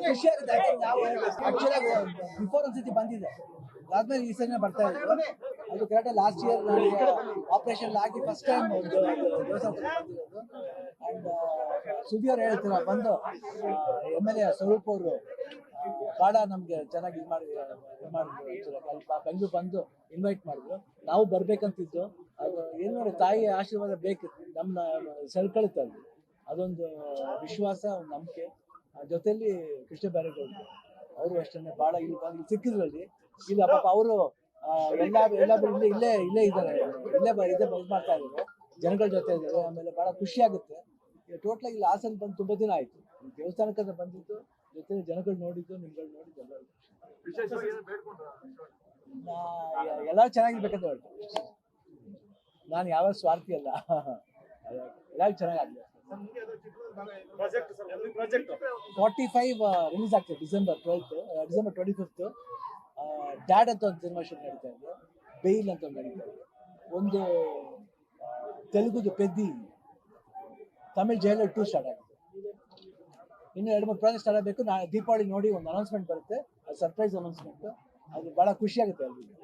ಖುಷಿ ಆಗುತ್ತೆ. ನಾವು ಆಕ್ಚುಲಿ ಬಿಫೋರ್ ಒಂದ್ಸತಿ ಬಂದಿದೆ, ಅದಾದ್ಮೇಲೆ ಈ ಸಲ ಬರ್ತಾ ಇದ್ರು. ಅದು ಕರೆಕ್ಟ್ ಲಾಸ್ಟ್ ಇಯರ್ ಆಪರೇಷನ್ ಆಗಿ ಫಸ್ಟ್ ಟೈಮ್ ದೇವಸ್ಥಾನ ಬಂದಿರೋದು. ಅಂಡ್ ಸುದ್ದಿಯವ್ರು ಹೇಳ್ತೀರ ಬಂದು MLA ಸ್ವರೂಪ್ ಅವರು ಬಾಡ ನಮ್ಗೆ ಚೆನ್ನಾಗಿ ಇದು ಮಾಡಿದ್ರು, ಬೆಂಗಳೂರು ಬಂದು ಇನ್ವೈಟ್ ಮಾಡಿದ್ರು. ನಾವು ಬರ್ಬೇಕಂತಿದ್ದು. ಅದು ಏನು ನೋಡಿ, ತಾಯಿ ಆಶೀರ್ವಾದ ಬೇಕು, ನಮ್ಮ ಸೆಳ್ಕೊಳ್ತಾರೆ. ಅದೊಂದು ವಿಶ್ವಾಸ, ಒಂದು ನಂಬಿಕೆ. ಜೊತೆಲಿ ಕೃಷ್ಣ ಬೈರೇಗೌಡರು ಅವರು ಅಷ್ಟೇ ಭಾಳ ಇಲ್ಲಿ ಸಿಕ್ಕಿದ್ರಲ್ಲಿ. ಇಲ್ಲ ಪಾಪ ಅವರು ಎಲ್ಲಾದ್ರೂ ಇಲ್ಲೇ ಇದ್ದಾರೆ, ಇದೇ ಮಾಡ್ತಾ ಇದ್ದಾರೆ, ಜನಗಳ ಜೊತೆ ಇದ್ದಾರೆ. ಆಮೇಲೆ ಭಾಳ ಖುಷಿ ಆಗುತ್ತೆ. ಟೋಟಲಾಗಿ ಇಲ್ಲಿ ಹಾಸನ ಬಂದು ತುಂಬ ದಿನ ಆಯ್ತು. ದೇವಸ್ಥಾನಕ್ಕೆ ಬಂದಿದ್ದು, ಜೊತೆ ಜನಗಳು ನೋಡಿದ್ದು, ನಿಮ್ಗಳು ನೋಡಿದ್ದು ಎಲ್ಲ ಚೆನ್ನಾಗಿರ್ಬೇಕಂತ ಹೇಳ್ತೀನಿ. ನಾನು ಯಾವ ಸ್ವಾರ್ಥಿ ಅಲ್ಲ, ಎಲ್ಲ ಚೆನ್ನಾಗಾಗಲಿ. 45 ರಿಲೀಸ್ ಆಗ್ತದೆ ಡಿಸೆಂಬರ್ 25th. ಡ್ಯಾಡ್ ಅಂತ ಒಂದು ಸಿನಿಮಾ ಶೂಟ್ ನಡೀತಾ ಇದೆ, ಬೇಲ್ ಅಂತ ಒಂದು ನಡೀತಾ ಇದೆ, ಒಂದು ತೆಲುಗುದು ಪೆದ್ದಿ, ತಮಿಳ್ ಜೈಲರ್ 2 ಸ್ಟಾರ್ಟ್ ಆಗಿದೆ. ಇನ್ನು 2-3 ಪ್ರಾಜೆಕ್ಟ್ ಸ್ಟಾರ್ಟ್ ಆಗಬೇಕು. ದೀಪಾವಳಿ ನೋಡಿ ಒಂದು ಅನೌನ್ಸ್ಮೆಂಟ್ ಬರುತ್ತೆ, ಅದು ಸರ್ಪ್ರೈಸ್ ಅನೌನ್ಸ್ಮೆಂಟ್. ಅದು ಭಾಳ ಖುಷಿ ಆಗುತ್ತೆ ಎಲ್ರಿಗೂ.